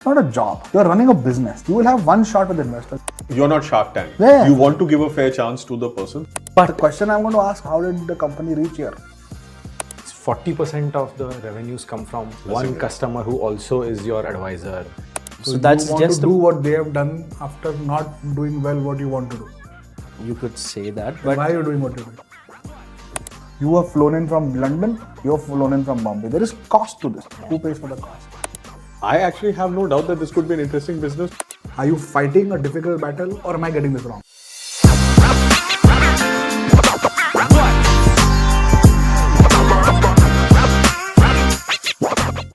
It's not a job. You're running a business. You will have one shot with investors. You're not Shark Tank. Yeah. You want to give a fair chance to the person. But the question I'm going to ask, how did the company reach here? 40% of the revenues come from one customer who also is your advisor. So that's you want just to do what they have done after not doing well what you want to do. you could say that, but Why are you doing what you're doing? You have flown in from London, you have flown in from Bombay. There is cost to this. Who pays for the cost? I actually have no doubt that this could be an interesting business. Are you fighting a difficult battle or am I getting this wrong?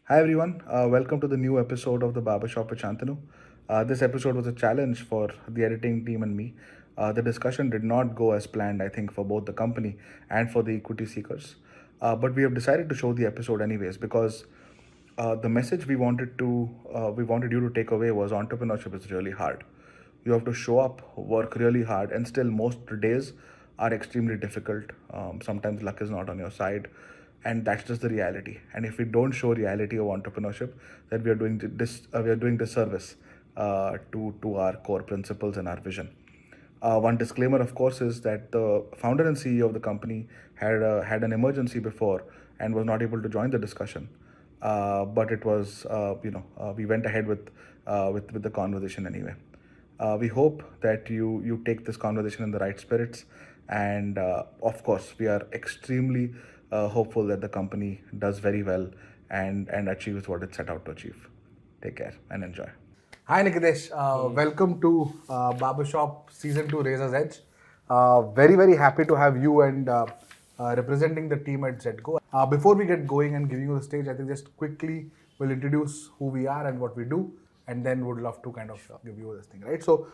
Hi everyone, welcome to the new episode of the BarberShop with Shantanu. This episode was a challenge for the editing team and me. The discussion did not go as planned, I think, for both the company and for the equity seekers. But we have decided to show the episode anyways because the message we wanted you to take away was entrepreneurship is really hard. You have to show up, work really hard, and still most days are extremely difficult. Sometimes luck is not on your side, and that's just the reality. And if we don't show reality of entrepreneurship, then we are doing disservice to our core principles and our vision. One disclaimer, of course, is that the founder and CEO of the company had an emergency before and was not able to join the discussion. But it was, we went ahead with the conversation anyway. We hope that you take this conversation in the right spirits, and of course, we are extremely hopeful that the company does very well and achieves what it set out to achieve. Take care and enjoy. Hi Nikitesh, welcome to BarberShop Season 2 Razor's Edge. Very, very happy to have you and representing the team at Xetgo. Before we get going and giving you the stage, I think just quickly we'll introduce who we are and what we do, and then would love to kind of give you this thing, right? So,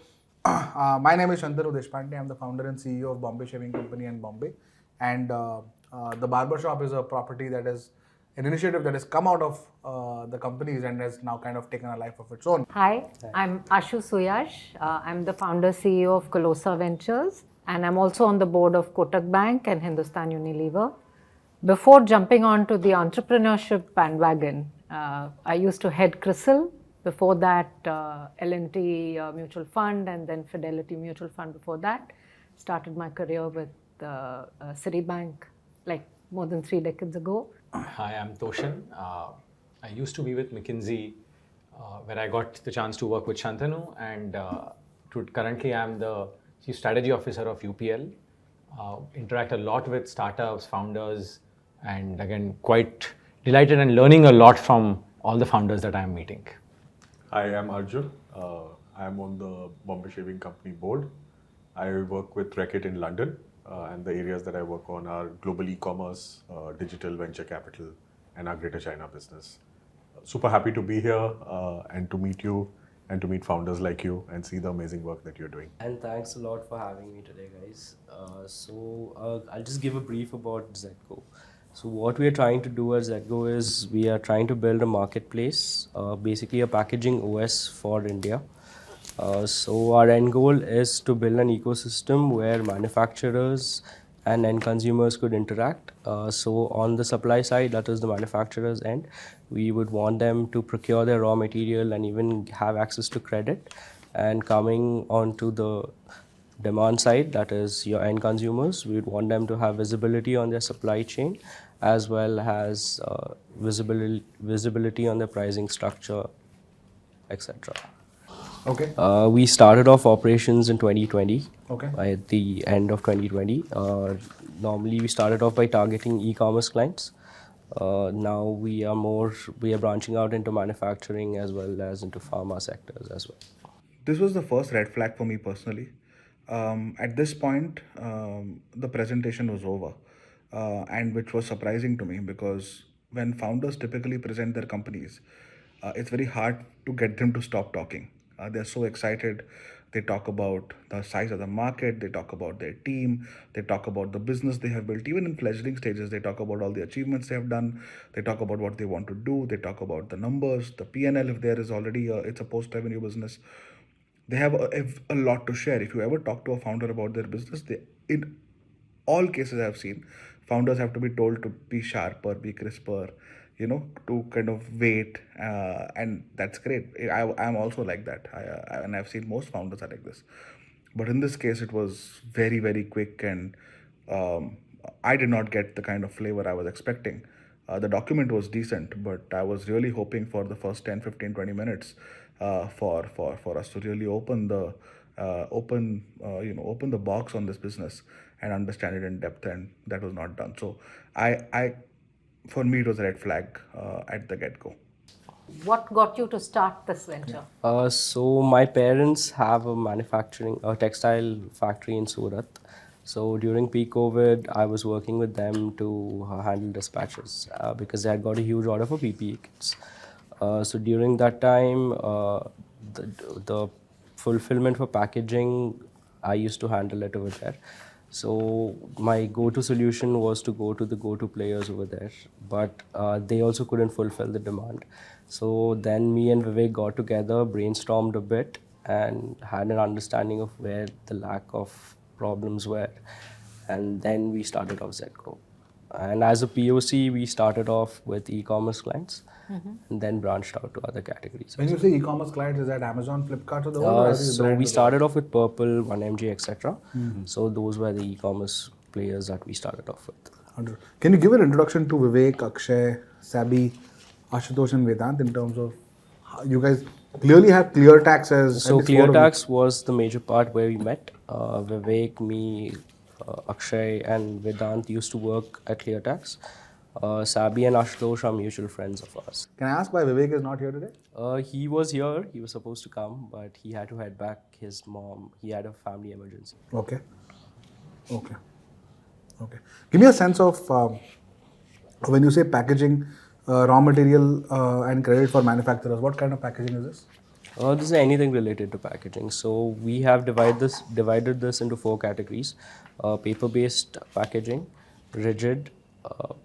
my name is Shantanu Deshpande. I'm the founder and CEO of Bombay Shaving Company in Bombay. And the BarberShop is a property that is an initiative that has come out of the companies and has now kind of taken a life of its own. Hi, I'm Ashu Suyash. I'm the founder CEO of Colossa Ventures, and I'm also on the board of Kotak Bank and Hindustan Unilever. Before jumping on to the entrepreneurship bandwagon, I used to head CRISIL. Before that, L&T Mutual Fund, and then Fidelity Mutual Fund before that. Started my career with Citibank like more than 3 decades ago. Hi, I'm Toshan. I used to be with McKinsey, where I got the chance to work with Shantanu, and currently I'm the Chief Strategy Officer of UPL. Interact a lot with startups, founders, and again, quite delighted and learning a lot from all the founders that I'm meeting. Hi, I'm Arjun. I'm on the Bombay Shaving Company board. I work with Reckitt in London, and the areas that I work on are global e-commerce, digital venture capital, and our Greater China business. Super happy to be here and to meet you and to meet founders like you and see the amazing work that you're doing. and thanks a lot for having me today, guys. I'll just give a brief about Xetgo. So what we are trying to do at Xetgo is we are trying to build a marketplace, basically a packaging OS for India. So our end goal is to build an ecosystem where manufacturers and end consumers could interact. So on the supply side, that is the manufacturer's end, we would want them to procure their raw material and even have access to credit. And coming onto the demand side, that is your end consumers, we would want them to have visibility on their supply chain as well as visibility on their pricing structure, etc. Okay. We started off operations in 2020. Okay. At the end of 2020. Normally we started off by targeting e-commerce clients. Now we are branching out into manufacturing as well as into pharma sectors as well. This was the first red flag for me personally. At this point, the presentation was over, and which was surprising to me because when founders typically present their companies, it's very hard to get them to stop talking. They're so excited. They talk about the size of the market, they talk about their team, they talk about the business they have built. Even in fledgling stages, they talk about all the achievements they have done, they talk about what they want to do, they talk about the numbers, the P&L if there is already it's a post-revenue business. They have a lot to share. If you ever talk to a founder about their business, in all cases I've seen, founders have to be told to be sharper, be crisper, to kind of wait, and that's great. I'm also like that, and I've seen most founders are like this. But in this case, it was very, very quick, and I did not get the kind of flavor I was expecting. The document was decent, but I was really hoping for the first 10, 15, 20 minutes for us to really open the box on this business and understand it in depth, and that was not done. So I for me, it was a red flag at the get-go. What got you to start this venture? So my parents have a textile factory in Surat. So during peak COVID, I was working with them to handle dispatches because they had got a huge order for PPE kits. So during that time, the fulfillment for packaging, I used to handle it over there. So my go-to solution was to go to the go-to players over there, but they also couldn't fulfill the demand. So then me and Vivek got together, brainstormed a bit, and had an understanding of where the lack of problems were. And then we started off Xetgo. And as a POC, we started off with e-commerce clients and then branched out to other categories. When you say e-commerce clients, is that Amazon, Flipkart, or the world? So we started off with Purple, 1MG, etc. So those were the e-commerce players that we started off with. Can you give an introduction to Vivek, Akshay, Sabi, Ashutosh, and Vedant in terms of how you guys clearly have ClearTax as... So ClearTax was the major part where we met. Vivek, me, Akshay and Vedant used to work at ClearTax. Sabi and Ashutosh are mutual friends of ours. Can I ask why Vivek is not here today? He was here, he was supposed to come, but he had to head back. His mom, he had a family emergency. Okay. Give me a sense of when you say packaging, raw material and credit for manufacturers, what kind of packaging is this? This is anything related to packaging. So we have divided this into 4 categories: paper-based packaging, rigid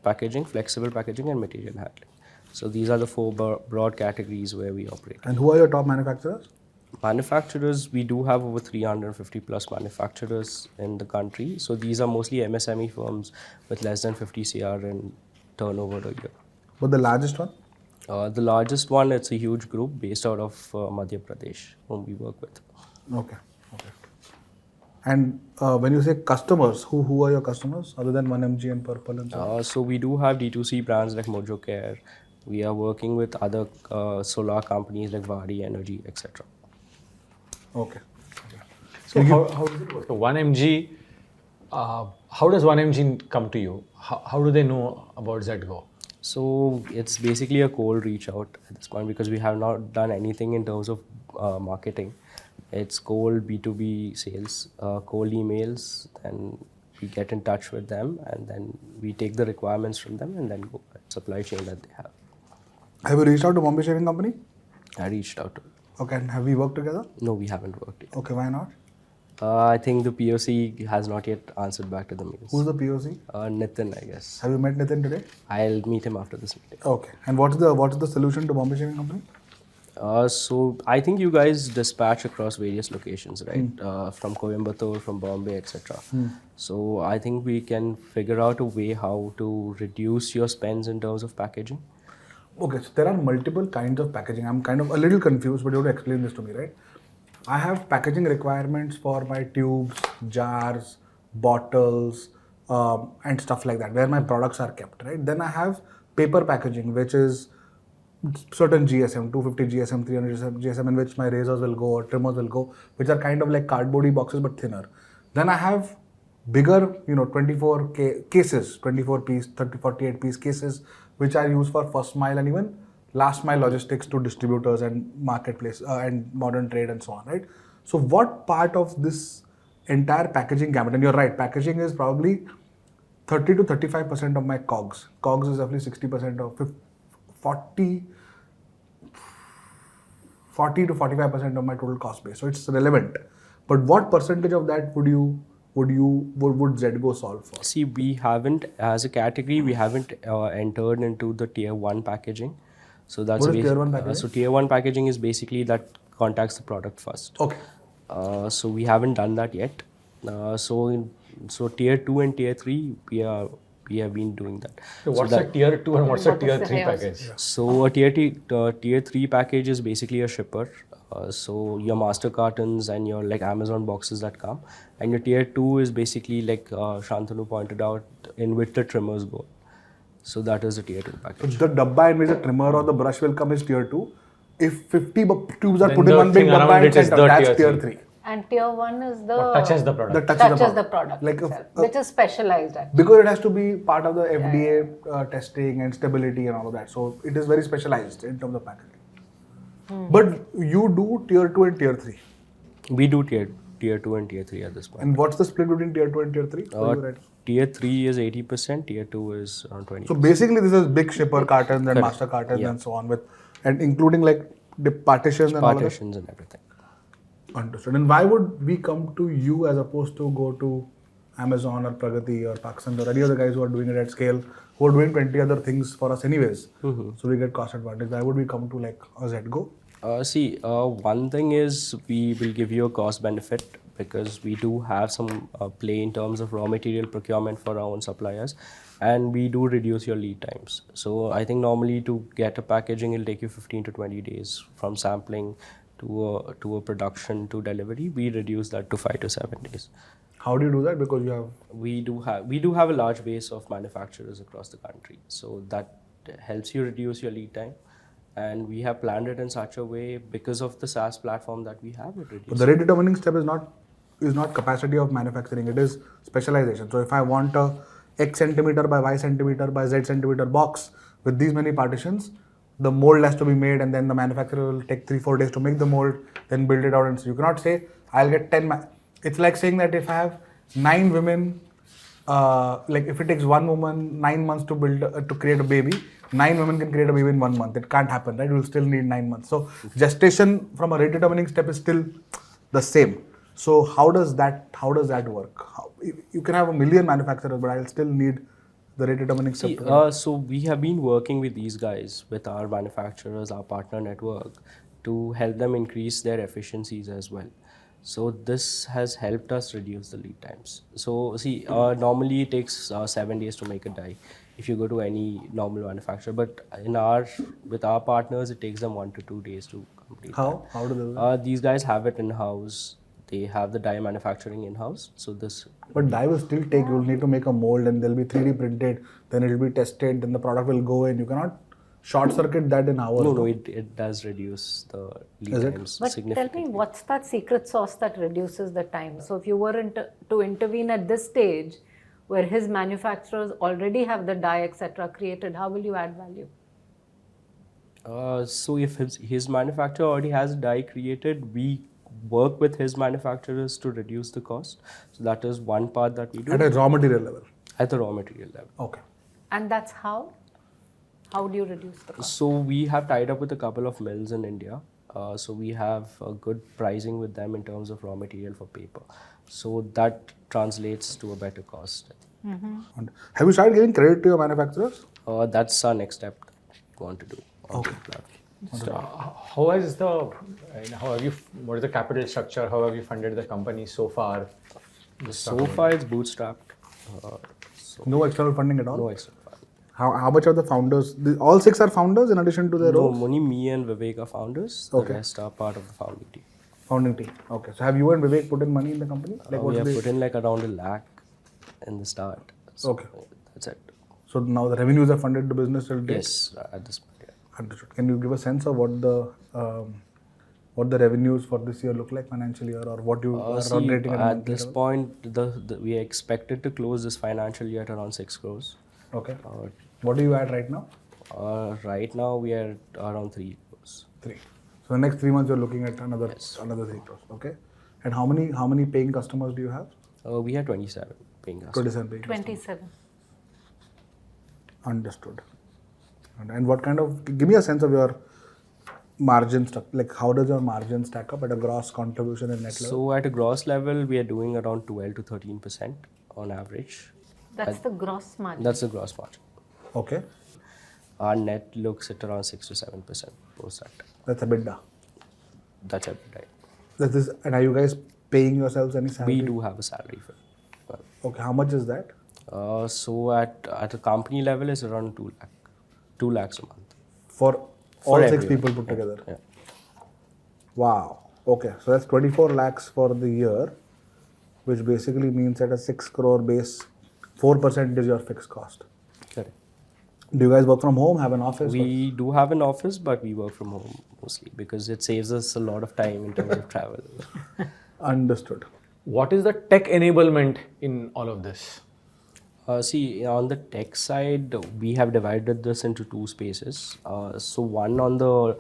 packaging, flexible packaging, and material handling. So these are the 4 broad categories where we operate. And who are your top manufacturers? Manufacturers, we do have over 350 plus manufacturers in the country. So these are mostly MSME firms with less than 50 CR in turnover a year. But the largest one? The largest one, it's a huge group based out of Madhya Pradesh, whom we work with. Okay. And when you say customers, who are your customers other than 1MG and Purple and so on? So we do have D2C brands like Mojo Care. We are working with other solar companies like Vadi Energy, etc. Okay. So how does it work? So 1MG, how does 1MG come to you? How do they know about Xetgo? So it's basically a cold reach out at this point because we have not done anything in terms of marketing. It's cold B2B sales, cold emails, and we get in touch with them and then we take the requirements from them and then go by supply chain that they have. Have you reached out to Bombay Shaving Company? I reached out to them. Okay, and have we worked together? No, we haven't worked yet. Okay, why not? I think the POC has not yet answered back to the mails. Who's the POC? Nitin, I guess. Have you met Nitin today? I'll meet him after this meeting. Okay, and what is the solution to Bombay Shaving Company? So I think you guys dispatch across various locations, right? From Coimbatore, from Bombay, etc. So I think we can figure out a way how to reduce your spends in terms of packaging. Okay, so there are multiple kinds of packaging. I'm kind of a little confused, but you have to explain this to me, right? I have packaging requirements for my tubes, jars, bottles, and stuff like that, where my products are kept, right? Then I have paper packaging, which is certain GSM, 250 GSM, 300 GSM, in which my razors will go or trimmers will go, which are kind of like cardboardy boxes but thinner. Then I have bigger, 24 cases, 24 piece, 30, 48 piece cases, which are used for first mile and even last mile logistics to distributors and marketplace and modern trade and so on, right? So what part of this entire packaging gamut, and you're right, packaging is probably 30 to 35% of my COGS. COGS is roughly 60% of 40 to 45% of my total cost base. So it's relevant. But what percentage of that would Xetgo solve for? See, we haven't, as a category, we haven't entered into the tier 1 packaging. So that's what is tier 1 packaging? So tier 1 packaging is basically that contacts the product first. Okay. So we haven't done that yet. So tier 2 and tier 3, we are we have been doing that. So what's that, a tier 2 and what's a What tier is 3 the- package? So a tier 3 package is basically a shipper. So your master cartons and your like Amazon boxes that come, and your tier 2 is basically like Shantanu pointed out, in which the trimmers go. So that is a tier 2 So package. the dabba in which the trimmer or the brush will come is tier 2. If 50 tubes are Then put in the one big thing dabba around and it is sent out, the that's tier tier three. 3. And tier 1 is the What touches the product? That touches the product Like itself, which is specialized actually. because it has to be part of the FDA testing and stability and all of that. So it is very specialized in terms of packaging. But you do tier 2 and tier 3. We do tier 2 and tier 3 at this point. And what's the split between tier 2 and tier 3? Tier 3 is 80%, tier 2 is around 20%. So basically this is big shipper cartons and master cartons and so on, with and including like the partitions and all of that. Partitions and everything. Understood. And why would we come to you as opposed to go to Amazon or Pragati or Pakistan or any other guys who are doing it at scale, who are doing 20 other things for us anyways? So we get cost advantage. Why would we come to like a Xetgo? One thing is we will give you a cost benefit because we do have some play in terms of raw material procurement for our own suppliers, and we do reduce your lead times. So I think normally to get a packaging, it'll take you 15 to 20 days from sampling to a production to delivery. We reduce that to 5 to 7 days. How do you do that? Because you have We do have a large base of manufacturers across the country, so that helps you reduce your lead time. And we have planned it in such a way because of the SaaS platform that we have. It but reduces. the rate determining step is not capacity of manufacturing. It is specialization. So if I want a X centimeter by Y centimeter by Z centimeter box with these many partitions, the mold has to be made, and then the manufacturer will take 3-4 days to make the mold, then build it out. And so you cannot say I'll get 10. It's like saying that if I have 9 women, like if it takes one woman 9 months to build to create a baby, 9 women can create a baby in 1 month. It can't happen, right? You will still need 9 months. So gestation from a rate determining step is still the same. So how does that work? You can have a million manufacturers, but I'll still need the rate determining step. So we have been working with these guys, with our manufacturers, our partner network, to help them increase their efficiencies as well. So this has helped us reduce the lead times. So normally it takes 7 days to make a die if you go to any normal manufacturer, but with our partners it takes them 1 to 2 days to complete. How do they do that? These guys have it in house. They have the die manufacturing in house. So this. But die will still take. You will need to make a mold, and they'll be 3D printed. Then it will be tested. Then the product will go in. You cannot short circuit that in hours. No, it does reduce the lead times But significantly. tell me, what's that secret sauce that reduces the time? So if you were to intervene at this stage, where his manufacturers already have the die, etc., created, how will you add value? So if his manufacturer already has a die created, we work with his manufacturers to reduce the cost. So that is one part that we do At a raw material level. at the raw material level. Okay. And that's how? How do you reduce the cost? So we have tied up with a couple of mills in India. So we have a good pricing with them in terms of raw material for paper. So that translates to a better cost. And have you started giving credit to your manufacturers? That's our next step we want to do. Okay. So, what is the capital structure? How have you funded the company so far? So far it's bootstrapped. No external funding at all? No extra fund. How much are the founders? All 6 are founders in addition to their No, roles? only me and Vivek are founders. The rest are part of the founding team. Founding team. Okay. So have you and Vivek put in money in the company? We have put in like around $1 lakh in the start. So Okay. That's it. So now the revenues are funded the business till date? Yes, at this point. Yeah. Understood. Can you give a sense of what the revenues for this year look like, financial year, or what you are rating At this point, we are expected to close this financial year at around 6 crores. Okay. What are you at right now? Right now, we are at around 3 crores. 3. So the next 3 months you're looking at another 3 crores. Okay. And how many paying customers do you have? We have 27 paying customers. 27 paying. 27. Understood. And what kind of, give me a sense of your margin stuff, like how does your margin stack up at a gross contribution and net level? So at a gross level, we are doing around 12 to 13% on average. That's the gross margin. That's the gross margin. Okay. Our net looks at around 6 to 7% post that. That's EBITDA. That's it, right? That is, and are you guys paying yourselves any salary? We do have a salary for. Okay. How much is that? So at a company level, it's around 2 lakhs a month. For all six everyone. people put together? Yeah. Wow. Okay, so that's 24 lakhs for the year, which basically means at a 6 crore base, 4% is your fixed cost. Correct. Do you guys work from home, have an office? We do have an office, but we work from home mostly because it saves us a lot of time in terms of travel. Understood. What is the tech enablement in all of this? See, on the tech side, we have divided this into 2 spaces. So one on the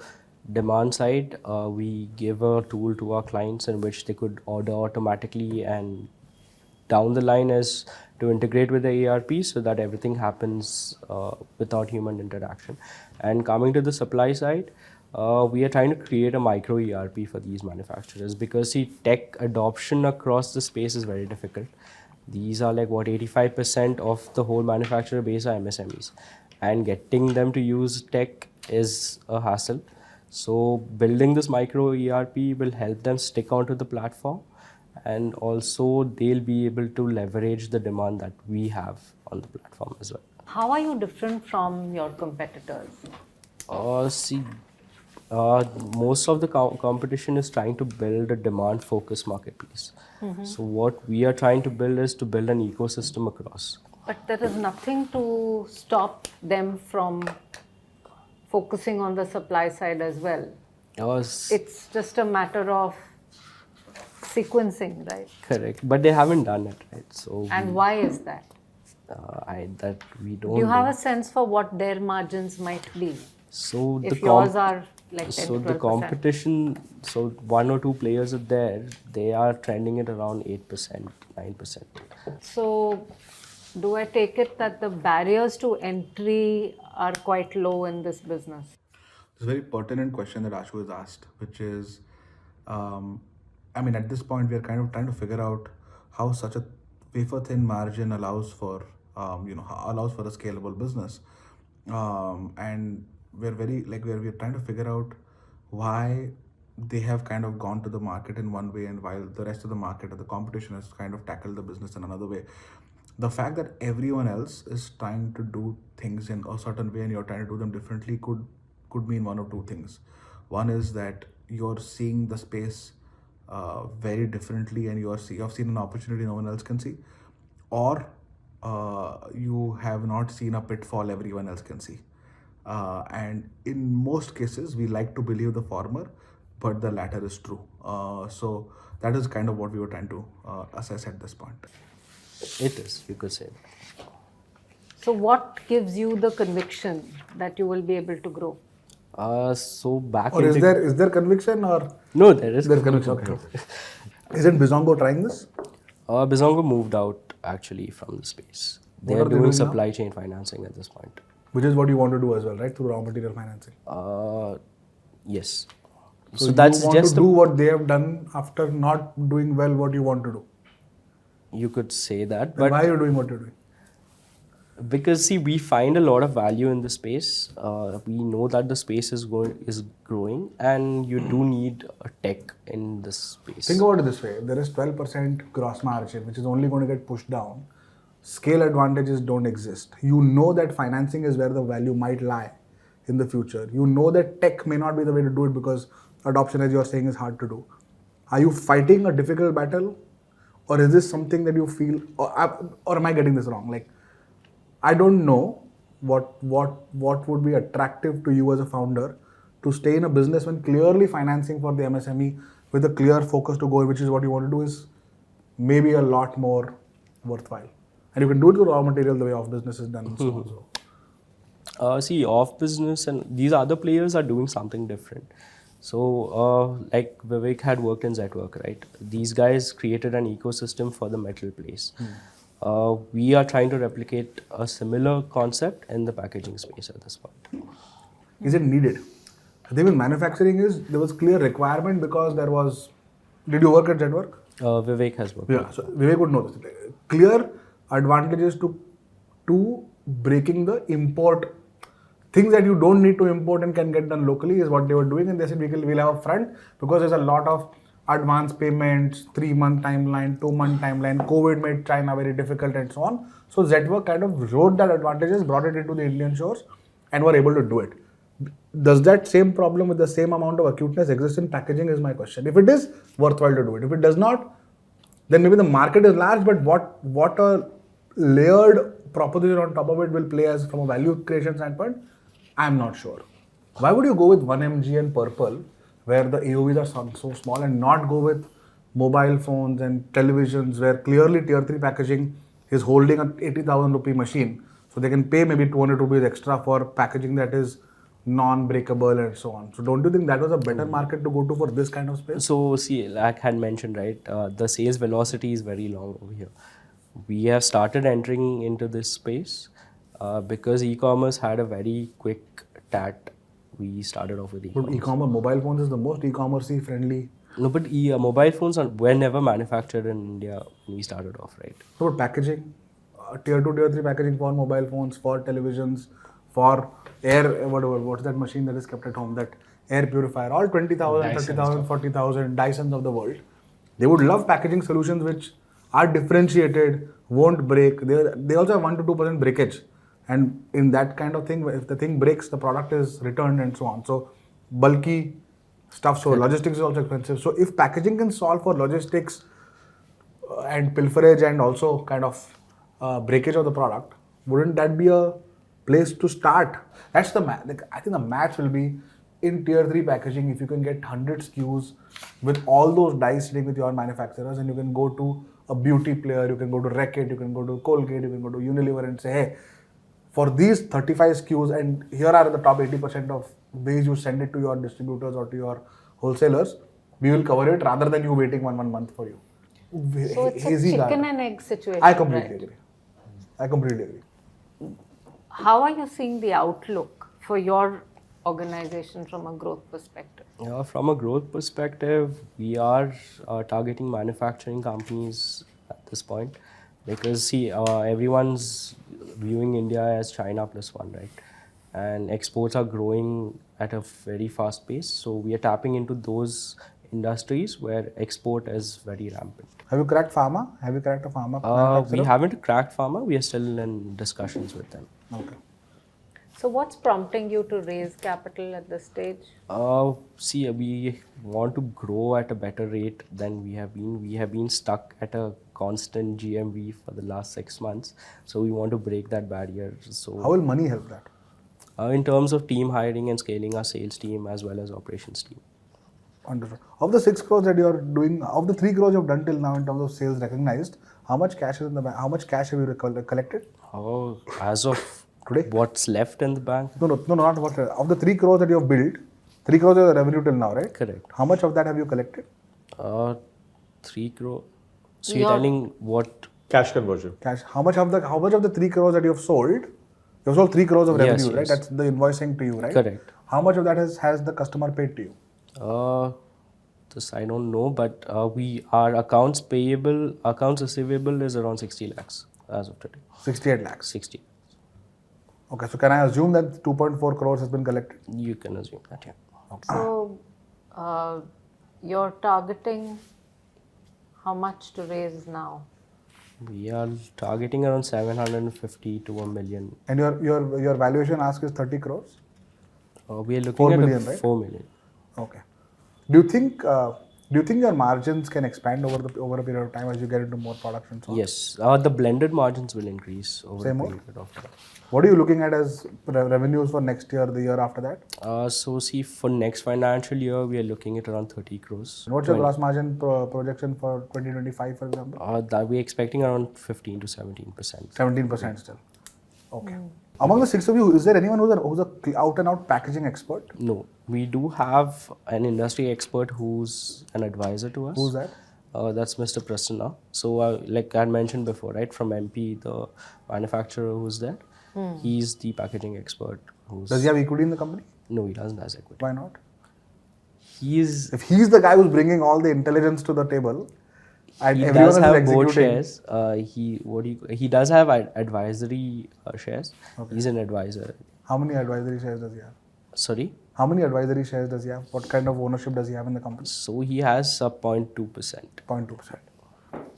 demand side, we give a tool to our clients in which they could order automatically, and down the line is to integrate with the ERP so that everything happens without human interaction. And coming to the supply side, we are trying to create a micro ERP for these manufacturers because see, tech adoption across the space is very difficult. These are like 85% of the whole manufacturer base are MSMEs, and getting them to use tech is a hassle. So building this micro ERP will help them stick onto the platform, and also they'll be able to leverage the demand that we have on the platform as well. How are you different from your competitors? See, most of the competition is trying to build a demand-focused marketplace. So what we are trying to build is to build an ecosystem across. But there is nothing to stop them from focusing on the supply side as well. It's just a matter of sequencing, right? Correct, but they haven't done it, right? So And why is that? we don't. Do you have a sense for what their margins might be? So If yours are like 10 so to the 12%. competition, so 1 or 2 players are there. They are trending at around 8%, 9%. So, do I take it that the barriers to entry are quite low in this business? It's a very pertinent question that Ashu has asked, which is, I mean, at this point, we are kind of trying to figure out how such a wafer thin margin allows for, allows for a scalable business. And we're we're trying to figure out why they have kind of gone to the market in one way, and while the rest of the market or the competition has kind of tackled the business in another way. The fact that everyone else is trying to do things in a certain way and you're trying to do them differently could mean one of 2 things. One is that you're seeing the space very differently, and you've seen an opportunity no one else can see, or you have not seen a pitfall everyone else can see. And in most cases, we like to believe the former, but the latter is true. So that is kind of what we were trying to assess at this point. It is, you could say that. So, what gives you the conviction that you will be able to grow? So back Or is there conviction, or No, there is there's conviction? Okay. Isn't Bizongo trying this? Bizongo moved out actually from the space. They What are are they doing doing supply chain financing at this point. Which is what you want to do as well, right? Through raw material financing. Yes. So that's you want just to do what they have done after not doing well what you want to do. you could say that, Then but why are you doing what you're doing? because see, we find a lot of value in the space. We know that the space is growing, and you do need a tech in this space. Think about it this way. There is 12% gross margin, which is only going to get pushed down. Scale advantages don't exist. You know that financing is where the value might lie in the future. You know that tech may not be the way to do it because adoption, as you're saying, is hard to do. Are you fighting a difficult battle, or is this something that you feel, or am I getting this wrong? Like, I don't know what would be attractive to you as a founder to stay in a business when clearly financing for the MSME with a clear focus to go, which is what you want to do, is maybe a lot more worthwhile. And you can do it through raw material the way off business is done. So. See, off business and these other players are doing something different. So, like Vivek had worked in Xetgo, right? These guys created an ecosystem for the metal place. We are trying to replicate a similar concept in the packaging space at this point. Is it needed? I think with manufacturing there was clear requirement because there was. Did you work at Xetgo? Vivek has worked. Yeah, so Vivek would know this. Clear advantages to breaking the import. Things that you don't need to import and can get done locally is what they were doing, and they said we'll have a front because there's a lot of advance payments, 3-month timeline, 2-month timeline. COVID made China very difficult and so on. So Xetgo kind of rode that advantages, brought it into the Indian shores, and were able to do it. Does that same problem with the same amount of acuteness exist in packaging is my question. If it is, worthwhile to do it. If it does not, then maybe the market is large, but what a layered proposition on top of it will play as from a value creation standpoint, I'm not sure. Why would you go with 1 mg and purple, where the AOVs are so small, and not go with mobile phones and televisions, where clearly tier 3 packaging is holding an 80,000 rupee machine, so they can pay maybe 200 rupees extra for packaging that is non-breakable and so on. So don't you think that was a better market to go to for this kind of space? So see, like I had mentioned, right, the sales velocity is very long over here. We have started entering into this space because e-commerce had a very quick tat. We started off with But e-commerce, mobile phones is the most e-commerce-y friendly. No, but mobile phones were never manufactured in India when we started off, right? So but packaging, tier 2, tier 3 packaging for mobile phones, for televisions, for air, what's that machine that is kept at home, that air purifier, all 20,000, 30,000, 40,000 Dysons of the world. They would love packaging solutions which are differentiated, won't break. They also have 1 to 2% breakage. And in that kind of thing, if the thing breaks, the product is returned and so on. So bulky stuff, so logistics is also expensive. So if packaging can solve for logistics and pilferage and also kind of breakage of the product, wouldn't that be a place to start? That's the math. I think the math will be in tier 3 packaging. If you can get 100 SKUs with all those dice sitting with your manufacturers, and you can go to a beauty player, you can go to Reckitt, you can go to Colgate, you can go to Unilever and say, hey, for these 35 SKUs, and here are the top 80% of ways you send it to your distributors or to your wholesalers, we will cover it rather than you waiting one month for you. So it's a chicken and egg situation. I completely right? agree. I completely agree. How are you seeing the outlook for your organization from a growth perspective? From a growth perspective, we are targeting manufacturing companies at this point because see, everyone's viewing India as China +1, right? And exports are growing at a very fast pace. So we are tapping into those industries where export is very rampant. Have you cracked pharma? Have you cracked a pharma We manufacturer? haven't cracked pharma. We are still in discussions with them. Okay. So what's prompting you to raise capital at this stage? See, we want to grow at a better rate than we have been. We have been stuck at a constant GMV for the last 6 months. So we want to break that barrier. So How will money help that? in terms of team hiring and scaling our sales team as well as operations team. Wonderful. Of the 6 crores that you're doing, of the 3 crores you've done till now in terms of sales recognized, how much cash is in the bank? How much cash have you collected? As of Today? what's left in the bank? No, not what. Of the 3 crores that you have built, 3 crores is the revenue till now, right? Correct. How much of that have you collected? 3 crore. So you're telling what? Cash conversion. Cash. How much of the 3 crores that you have sold? You have sold 3 crores of Yes, revenue, right? yes. That's the invoicing to you, right? Correct. How much of that has the customer paid to you? This I don't know, but our accounts receivable is around 60 lakhs as of today. 68 lakhs. 60. Okay, so can I assume that 2.4 crores has been collected? You can assume that, yeah. So you're targeting how much to raise now? We are targeting around 750 to 1 million. And your valuation ask is 30 crores? We are looking 4 at million, a right? 4 million. Okay. Do you think your margins can expand over a period of time as you get into more products and so on? Yes, the blended margins will increase over Say a more. period of time. What are you looking at as revenues for next year, the year after that? So see, for next financial year, we are looking at around 30 crores. And what's your gross margin projection for 2025, for example? That we're expecting around 15 to 17%. 17% still. Okay. Among the 6 of you, is there anyone who's a out and out packaging expert? No, we do have an industry expert who's an advisor to us. Who's that? That's Mr. Prasanna. So, like I had mentioned before, right, from MP, the manufacturer who's there, he's the packaging expert. Does he have equity in the company? No, he doesn't have equity. Why not? If he's the guy who's bringing all the intelligence to the table, and he everyone does is have board executing. shares. He does have advisory shares. Okay. He's an advisor. How many advisory shares does he have? Sorry? How many advisory shares does he have? What kind of ownership does he have in the company? So he has a 0.2%. 0.2%.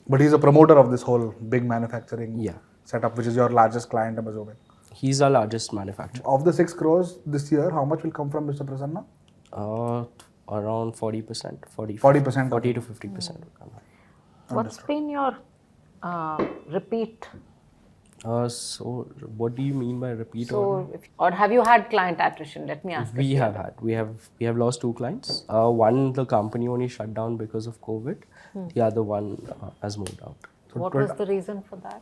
But he's a promoter of this whole big manufacturing Yeah. setup, which is your largest client, I'm assuming. He's our largest manufacturer. Of the 6 crores this year, how much will come from Mr. Prasanna? Around 40%. 40%. 40 to 50% will come. What's been your repeat? So what do you mean by repeat order? So, or have you had client attrition? Let me ask. We have had. We have lost 2 clients. One, the company only shut down because of COVID. The other one has moved out. What was the reason for that?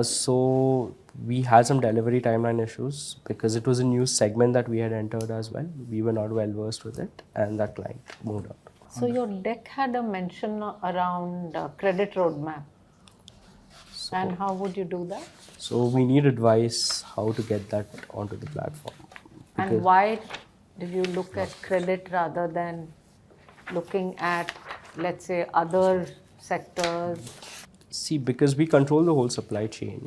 So we had some delivery timeline issues because it was a new segment that we had entered as well. We were not well versed with it, and that client moved out. So your deck had a mention around credit roadmap. And how would you do that? So we need advice how to get that onto the platform. And why did you look at credit rather than looking at, let's say, other sectors? See, because we control the whole supply chain,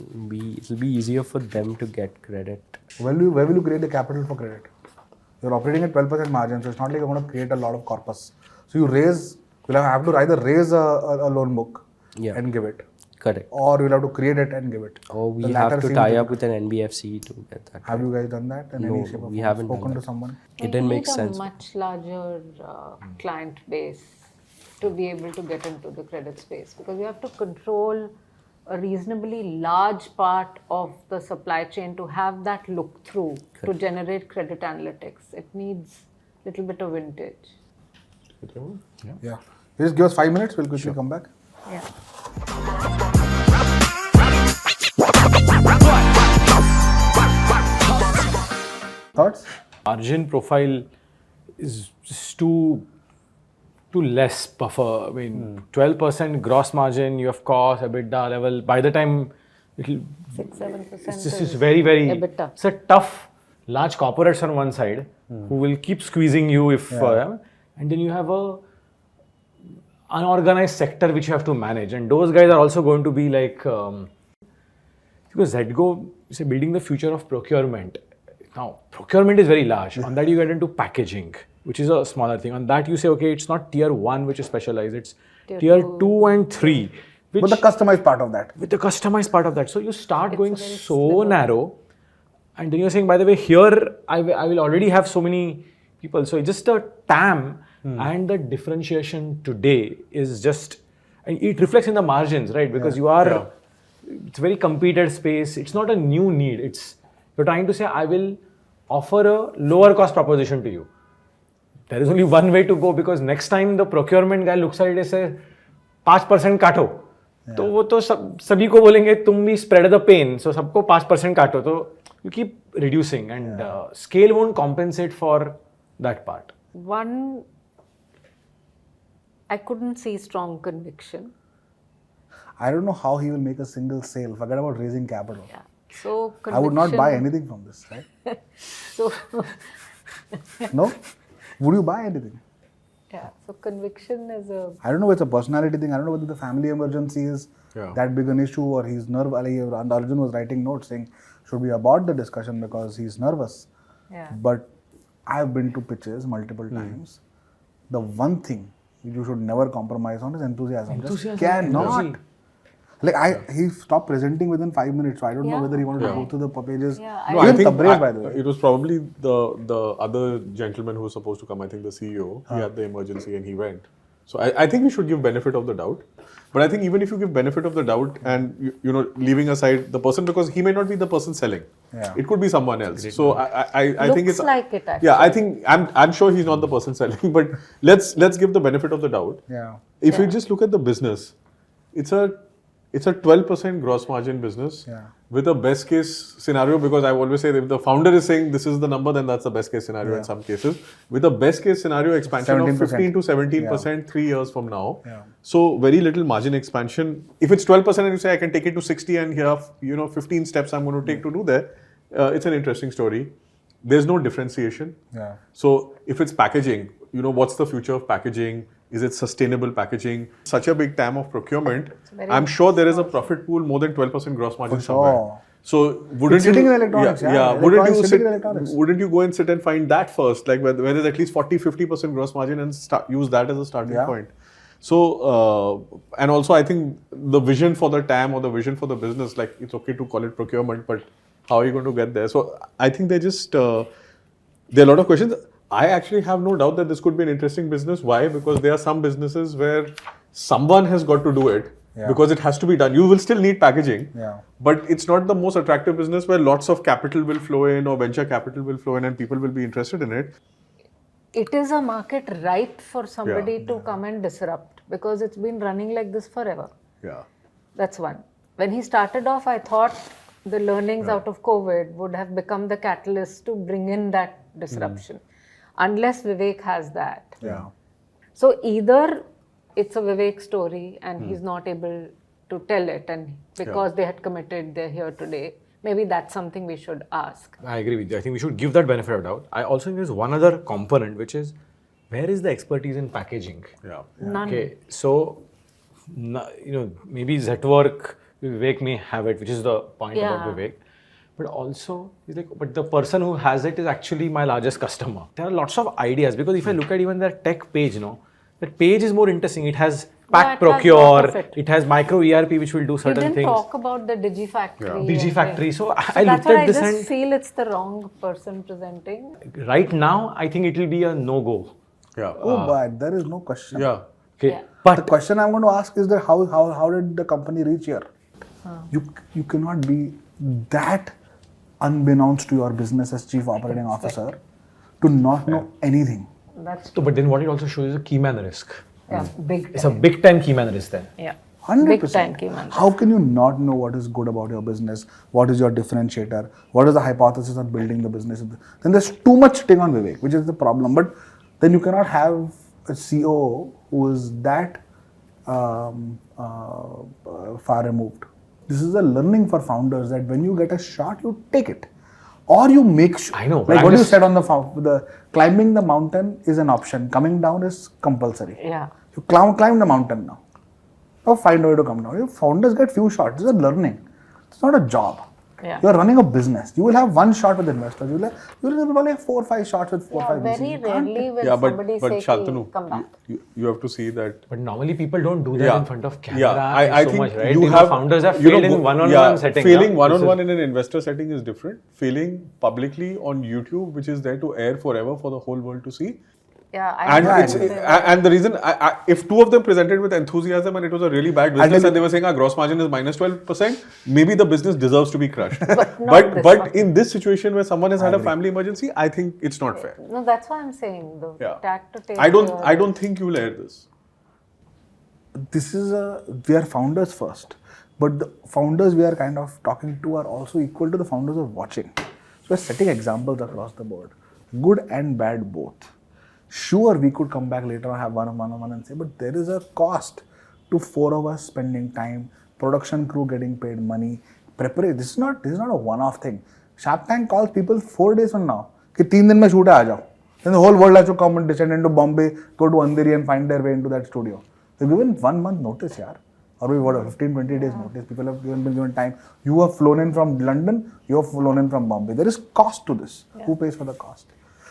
it'll be easier for them to get credit. Where will you create the capital for credit? You're operating at 12% margin, so it's not like you're going to create a lot of corpus. So you'll have to either raise a loan book and give it. Correct. Or you'll have to create it and give it. Or we The have latter to seems tie up with an NBFC to get that. Have you guys done that in No, any shape or we form? haven't done Spoken to that. someone? It didn't make You need sense. a much larger client base to be able to get into the credit space, because you have to control a reasonably large part of the supply chain to have that look through to generate credit analytics. It needs a little bit of vintage. Yeah. Just give us 5 minutes, we'll quickly come back. Yeah. Thoughts? Margin profile is just too less buffer. I mean, 12% gross margin, you have cost, EBITDA level. By the time it'll 6-7% it's just very, very. EBITDA. It's a tough, large corporates on one side who will keep squeezing you if, and then you have a unorganized sector which you have to manage, and those guys are also going to be like, because Xetgo is building the future of procurement. Now, procurement is very large. On that, you get into packaging, which is a smaller thing. On that, you say, okay, it's not tier 1, which is specialized. It's tier 2 and 3. But the customized part of that. With the customized part of that. So you start going so narrow, and then you're saying, by the way, here I will already have so many people. So it's just a TAM and the differentiation today is just, and it reflects in the margins, right? Because you are, it's very competed space. It's not a new need. You're trying to say, I will offer a lower cost proposition to you. There is only one way to go, because next time the procurement guy looks at it and says, 5% काटो, तो वो तो सभी को बोलेंगे तुम भी spread the pain, so सबको 5% काटो, तो you keep reducing, and scale won't compensate for that part. One, I couldn't see strong conviction. I don't know how he will make a single sale. Forget about raising capital. Yeah. So conviction. I would not buy anything from this, right? So No? Would you buy anything? yeah. So conviction is a. I don't know if it's a personality thing. I don't know whether the family emergency is that big an issue, or he's nervous. And Arjun was writing notes saying, should we abort the discussion because he's nervous? Yeah. But I've been to pitches multiple times. The one thing you should never compromise on is enthusiasm. Just cannot. energy. Like he stopped presenting within 5 minutes, so I don't know whether he wanted to go through the pages. Yeah, No, I think Tabrez, by the way. it was probably the other gentleman who was supposed to come. I think the CEO. He had the emergency and he went. So I think we should give benefit of the doubt. But I think even if you give benefit of the doubt and you know, leaving aside the person, because he may not be the person selling. Yeah. It could be someone else. So I think it's Looks like it actually. Yeah, I think I'm sure he's not the person selling. But let's give the benefit of the doubt. Yeah. If you just look at the business, it's a 12% gross margin business with a best case scenario, because I always say that if the founder is saying this is the number, then that's the best case scenario in some cases. With a best case scenario expansion 17%. of 15 to 17% 3 years from now. Yeah. So very little margin expansion. If it's 12% and you say I can take it to 60 and here are 15 steps I'm going to take to do that, it's an interesting story. There's no differentiation. Yeah. So if it's packaging, what's the future of packaging? Is it sustainable packaging? Such a big TAM of procurement. I'm sure there is a profit pool more than 12% gross margin somewhere. So wouldn't It's sitting you, in electronics, yeah. yeah, wouldn't Electronics you sitting in electronics. wouldn't you go and sit and find that first, like where there's at least 40-50% gross margin and use that as a starting Yeah. point? So and also I think the vision for the TAM or the vision for the business, like it's okay to call it procurement, but how are you going to get there? So I think there are a lot of questions. I actually have no doubt that this could be an interesting business. Why? Because there are some businesses where someone has got to do it. Yeah. Because it has to be done. You will still need packaging, Yeah. but it's not the most attractive business where lots of capital will flow in or venture capital will flow in and people will be interested in it. It is a market ripe for somebody Yeah. to come and disrupt because it's been running like this forever. Yeah. That's one. When he started off, I thought the learnings out of COVID would have become the catalyst to bring in that disruption. Unless Vivek has that. Yeah. So either it's a Vivek story and he's not able to tell it, and because they had committed, they're here today. Maybe that's something we should ask. I agree with you. I think we should give that benefit of doubt. I also think there's one other component, which is where is the expertise in packaging? Yeah. None. Okay, so maybe Xetwork, Vivek may have it, which is the point about Yeah. Vivek. But also, he's like, but the person who has it is actually my largest customer. There are lots of ideas because if I look at even their tech page, that page is more interesting. It has pack it has lot procure, of it. it has micro ERP which will do We certain didn't things. talk about the Digifactory. Digifactory. So I So looked that's why at I this just and feel it's the wrong person presenting. right now, I think it will be a no-go. Yeah. Oh, but there is no question. Yeah. Okay, Yeah. The but question I'm going to ask is that how did the company reach here? You cannot be that unbeknownst to your business as chief operating officer to not know anything. That's but then what it also shows is a key man risk. big. It's a big time key man risk then. Yeah. 100%. Big time key man. How can you not know what is good about your business? What is your differentiator? What is the hypothesis on building the business? Then there's too much sitting on Vivek, which is the problem. But then you cannot have a CEO who is that far removed. This is a learning for founders that when you get a shot, you take it. Or you make sure. I know, but Like I'm what you just- said on the climbing the mountain is an option. Coming down is compulsory. Yeah. You climb the mountain now. Or find a way to come down. Your founders get few shots. This is a learning. It's not a job. Yeah. You are running a business. You will have one shot with investors. You will probably have 4 or 5 shots with 4 or 5 Very VCs. You can't- rarely will Yeah, somebody but say, Shantanu, come back. you have to see that. But normally people don't do that Yeah. in front of camera Yeah, I so think much, right? you Because have founders have you know, failed in one-on-one yeah, setting. Failing na? one-on-one This in an investor setting is different. Failing publicly on YouTube, which is there to air forever for the whole world to see. Yeah, And agree it's with that. and the reason if two of them presented with enthusiasm and it was a really bad business and they were saying our gross margin is minus 12%, maybe the business deserves to be crushed. But not this one. in this situation where someone has had a family emergency, I think it's not fair. No, that's why I'm saying the Yeah. tact to take. I don't think you'll air this. we are founders first, but the founders we are kind of talking to are also equal to the founders of watching. So we're setting examples across the board, good and bad both. Sure, we could come back later and have one-on-one and say, but there is a cost to 4 of us spending time, production crew getting paid money, preparation. This is not a one-off thing. Shark Tank calls people 4 days from now. कि 3 दिन में shoot है, आ जाओ. Then the whole world has to come and descend into Bombay, go to Andheri and find their way into that studio. They've given 1 month notice, yaar. Or we got a 15-20 days notice. People have been given time. You have flown in from London, you have flown in from Bombay. There is cost to this. Who pays for the cost?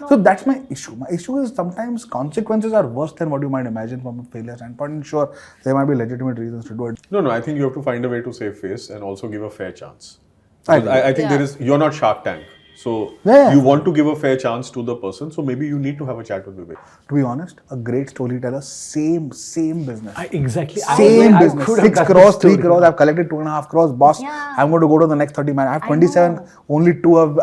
So that's my issue. My issue is sometimes consequences are worse than what you might imagine from a failure standpoint. And sure, there might be legitimate reasons to do it. No, I think you have to find a way to save face and also give a fair chance. I Because I think Yeah. you're not Shark Tank. So Yeah. you want to give a fair chance to the person. So maybe you need to have a chat with Vivek. To be honest, a great storyteller, same business. Exactly. Same business. 6 crores, 3 crores. I've collected 2.5 crores. Boss, Yeah. I'm going to go to the next 30 man. I have 27, only 2 of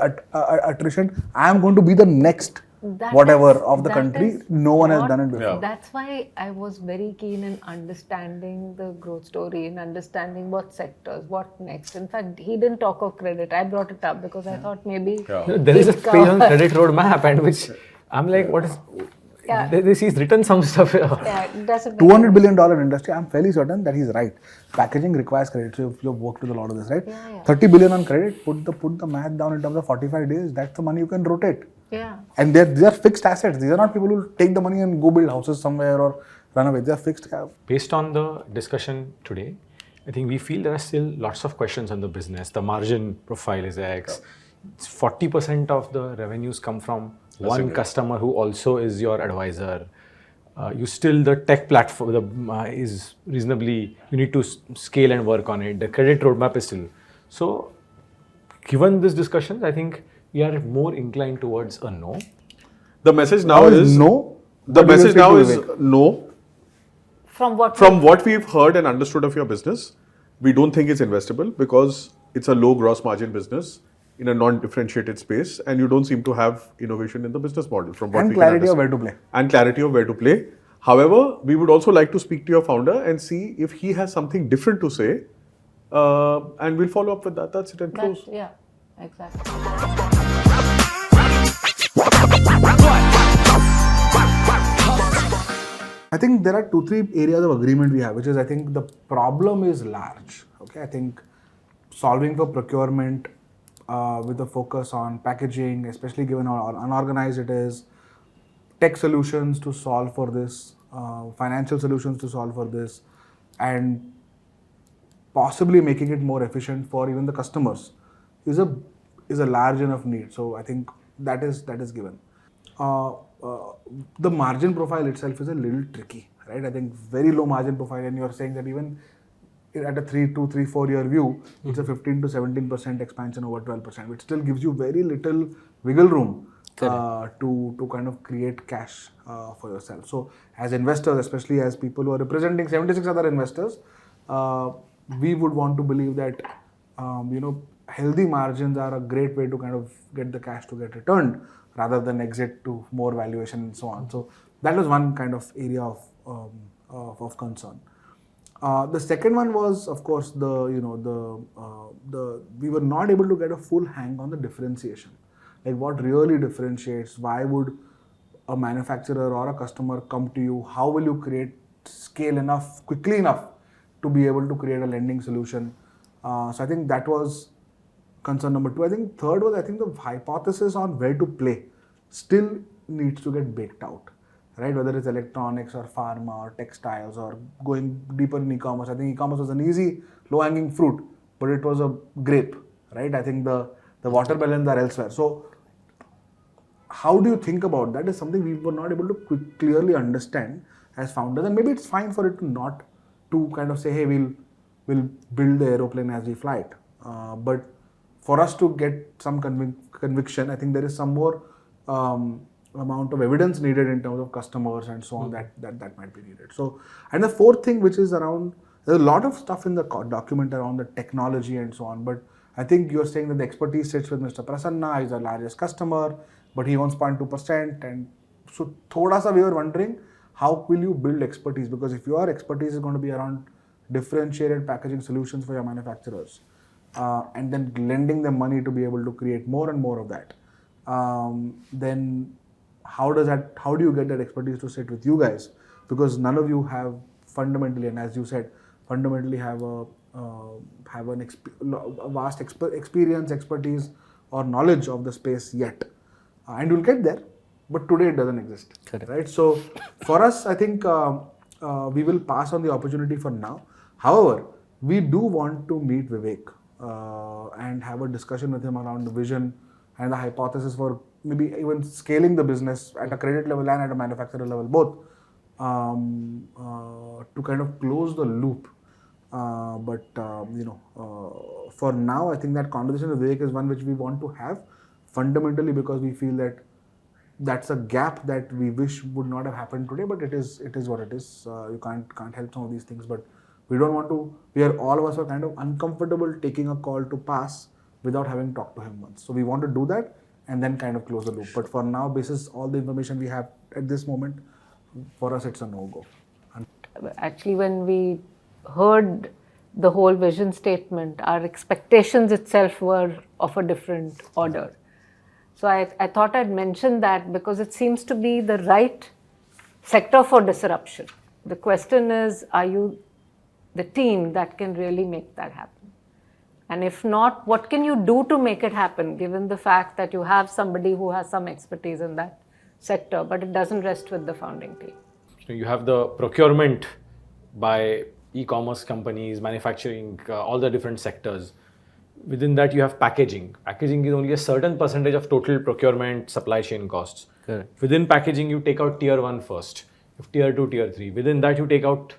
attrition. I'm going to be the next whatever of the country. No one has done it before. Yeah. That's why I was very keen in understanding the growth story, in understanding what sectors, what next. In fact, he didn't talk of credit. I brought it up because I thought maybe There is a it page on covers- credit roadmap and which I'm like, what is... Yeah. He's written some stuff here. Yeah, it doesn't $200 billion industry, I'm fairly certain that he's right. Packaging requires credit. So you've worked with a lot of this, right? Yeah. 30 billion on credit, put the math down in terms of 45 days. That's the money you can rotate. Yeah. And these are fixed assets. These are not people who take the money and go build houses somewhere or run away. They are fixed. Based on the discussion today, I think we feel there are still lots of questions on the business. The margin profile is X. 40% of the revenues come from one customer who also is your advisor. The tech platform is reasonably, you need to scale and work on it. The credit roadmap is still. So, given this discussion, I think we are more inclined towards a no. The message now is no. The What do you message say now to is Vivek? no. From What we've heard and understood of your business, we don't think it's investable because it's a low gross margin business in a non-differentiated space, and you don't seem to have innovation in the business model from what And we clarity can of understand. where to play. And clarity of where to play. However, we would also like to speak to your founder and see if he has something different to say, and we'll follow up with that. That's it and close. yeah, exactly. I think there are 2-3 areas of agreement we have, which is I think the problem is large. Okay, I think solving for procurement with a focus on packaging, especially given how unorganized it is, tech solutions to solve for this, financial solutions to solve for this, and possibly making it more efficient for even the customers is a large enough need. So I think that is given. The margin profile itself is a little tricky, right? I think very low margin profile, and you're saying that even at a 4 year view, it's a 15 to 17% expansion over 12%, which still gives you very little wiggle room to kind of create cash for yourself. So as investors, especially as people who are representing 76 other investors, we would want to believe that healthy margins are a great way to kind of get the cash to get returned rather than exit to more valuation and so on. So that was one kind of area of concern. The second one was, of course, we were not able to get a full hang on the differentiation. Like what really differentiates? Why would a manufacturer or a customer come to you? How will you create scale enough, quickly enough to be able to create a lending solution? So I think that was concern number 2. I think third was, I think the hypothesis on where to play still needs to get baked out, right? Whether it's electronics or pharma or textiles or going deeper in e-commerce. I think e-commerce was an easy, low-hanging fruit, but it was a grape, right? I think the watermelons are elsewhere. So how do you think about that is something we were not able to clearly understand as founders, and maybe it's fine for it to not to kind of say, hey, we'll build the aeroplane as we fly it. But for us to get some conviction, I think there is some more amount of evidence needed in terms of customers and so on that might be needed. So, and the fourth thing, which is around, there's a lot of stuff in the document around the technology and so on, but I think you're saying that the expertise sits with Mr. Prasanna, he's our largest customer, but he owns 0.2%, and so thoda sa we were wondering, how will you build expertise? Because if your expertise is going to be around differentiated packaging solutions for your manufacturers, and then lending them money to be able to create more and more of that, then how do you get that expertise to sit with you guys? Because none of you have fundamentally, and as you said, fundamentally have a vast experience, expertise, or knowledge of the space yet, and you'll get there. But today it doesn't exist, right? So for us, I think we will pass on the opportunity for now. However, we do want to meet Vivek and have a discussion with him around the vision and the hypothesis for maybe even scaling the business at a credit level and at a manufacturer level, both, to kind of close the loop. For now, I think that conversation with Vivek is one which we want to have fundamentally because we feel that that's a gap that we wish would not have happened today, but it is what it is. You can't help some of these things, but we don't want to. All of us are kind of uncomfortable taking a call to pass without having talked to him once. So we want to do that and then kind of close the loop. But for now, basis all the information we have at this moment, for us it's a no-go. Actually, when we heard the whole vision statement, our expectations itself were of a different order. So I thought I'd mention that because it seems to be the right sector for disruption. The question is, are you the team that can really make that happen? And if not, what can you do to make it happen, given the fact that you have somebody who has some expertise in that sector, but it doesn't rest with the founding team? So you have the procurement by e-commerce companies, manufacturing, all the different sectors. Within that, you have packaging. Packaging is only a certain percentage of total procurement supply chain costs. Correct. Within packaging, you take out tier 1 first, tier 2, tier 3. Within that, you take out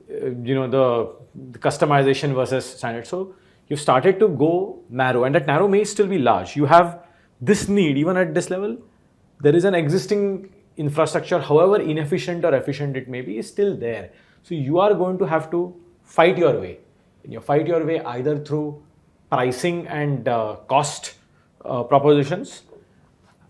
the customization versus standard. So you've started to go narrow, and that narrow may still be large. You have this need, even at this level, there is an existing infrastructure, however inefficient or efficient it may be, is still there. So you are going to have to fight your way. And you fight your way either through pricing and cost propositions,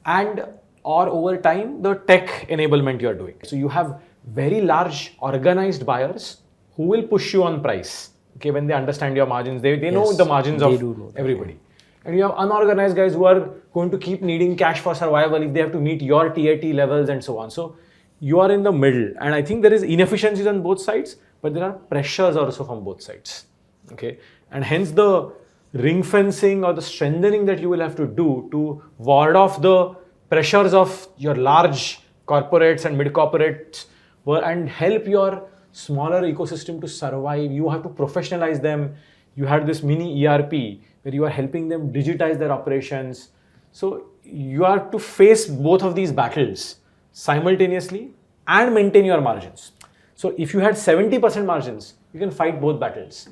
and or over time the tech enablement you are doing. So you have very large organized buyers who will push you on price. Okay, when they understand your margins, they know Yes, the margins they of do know that, everybody. And you have unorganized guys who are going to keep needing cash for survival if they have to meet your TAT levels and so on. So you are in the middle, and I think there is inefficiencies on both sides, but there are pressures also from both sides. Okay, and hence the ring fencing or the strengthening that you will have to do to ward off the pressures of your large corporates and mid corporates and help your smaller ecosystem to survive. You have to professionalize them. You had this mini ERP where you are helping them digitize their operations. So you have to face both of these battles simultaneously and maintain your margins. So if you had 70% margins, you can fight both battles.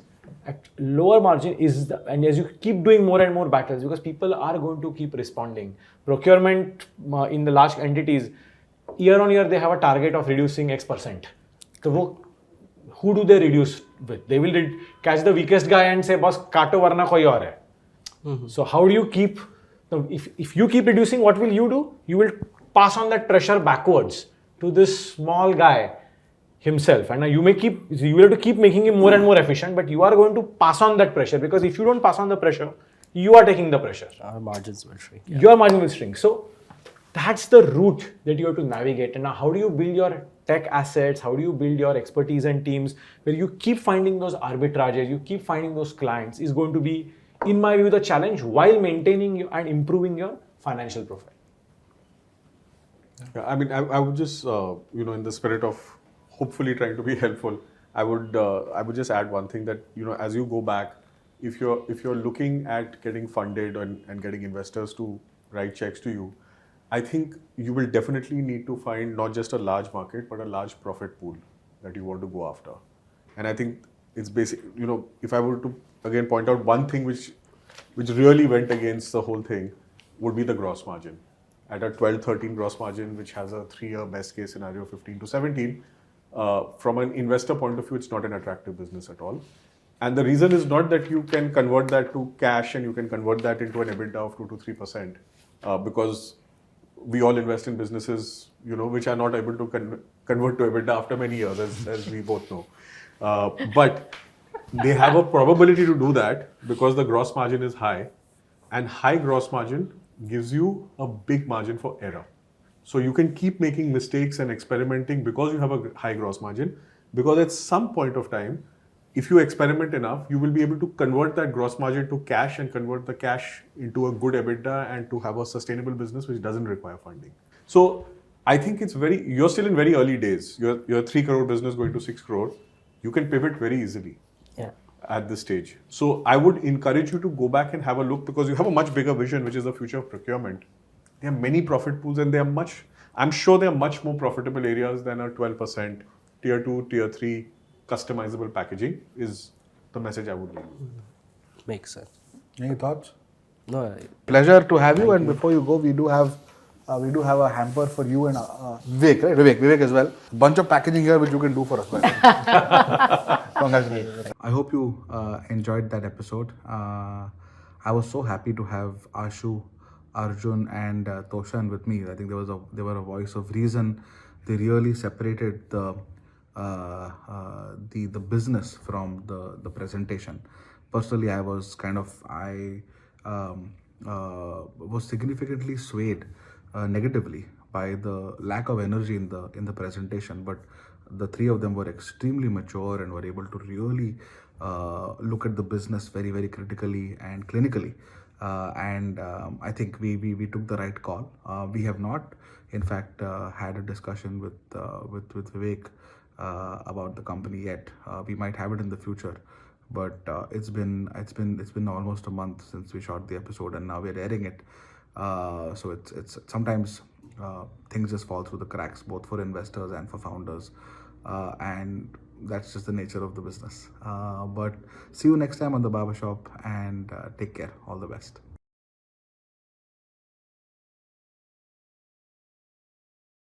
At lower margin and as you keep doing more and more battles, because people are going to keep responding. Procurement in the large entities, year on year they have a target of reducing X%. So who do they reduce with? They will catch the weakest guy and say, boss, kato varna koi aur hai. So how do you keep, if you keep reducing, what will you do? You will pass on that pressure backwards to this small guy himself. And you will have to keep making him more and more efficient, but you are going to pass on that pressure, because if you don't pass on the pressure, you are taking the pressure. Our margins will shrink. Your margin will shrink. So that's the route that you have to navigate. And now how do you build your tech assets? How do you build your expertise and teams where you keep finding those arbitrages, you keep finding those clients, is going to be, in my view, the challenge while maintaining and improving your financial profile. Yeah, I mean, I would just, in the spirit of hopefully trying to be helpful, I would just add one thing that, as you go back, if you're looking at getting funded and getting investors to write checks to you, I think you will definitely need to find not just a large market, but a large profit pool that you want to go after. And I think it's basic, if I were to again point out one thing which really went against the whole thing, would be the gross margin. At a 12-13 gross margin, which has a 3-year best case scenario, 15 to 17, from an investor point of view, it's not an attractive business at all. And the reason is not that you can convert that to cash and you can convert that into an EBITDA of 2 to 3%, because we all invest in businesses, which are not able to convert to EBITDA after many years, as we both know. But they have a probability to do that because the gross margin is high, and high gross margin gives you a big margin for error. So you can keep making mistakes and experimenting because you have a high gross margin, because at some point of time, if you experiment enough, you will be able to convert that gross margin to cash and convert the cash into a good EBITDA and to have a sustainable business which doesn't require funding. So I think you're still in very early days. You're a 3 crore business going to 6 crore. You can pivot very easily at this stage. So I would encourage you to go back and have a look, because you have a much bigger vision, which is the future of procurement. There are many profit pools, and I'm sure there are much more profitable areas than a 12% tier 2, tier 3 customizable packaging is the message I would leave. Makes sense. Any thoughts? No, Pleasure to have you. And before you go, we do have a hamper for you and Vivek, right? Vivek as well. Bunch of packaging here which you can do for us. Congratulations. I hope you enjoyed that episode. I was so happy to have Ashu, Arjun, and Toshan with me. I think they were a voice of reason. They really separated the business from the presentation. Personally, I was was significantly swayed negatively by the lack of energy in the presentation, but the three of them were extremely mature and were able to really look at the business very, very critically and clinically. I think we took the right call. We have not, in fact, had a discussion with Vivek about the company yet. We might have it in the future, but it's been almost a month since we shot the episode, and now we're airing it. So it's sometimes things just fall through the cracks, both for investors and for founders, and that's just the nature of the business. But see you next time on the Barbershop, and take care. All the best.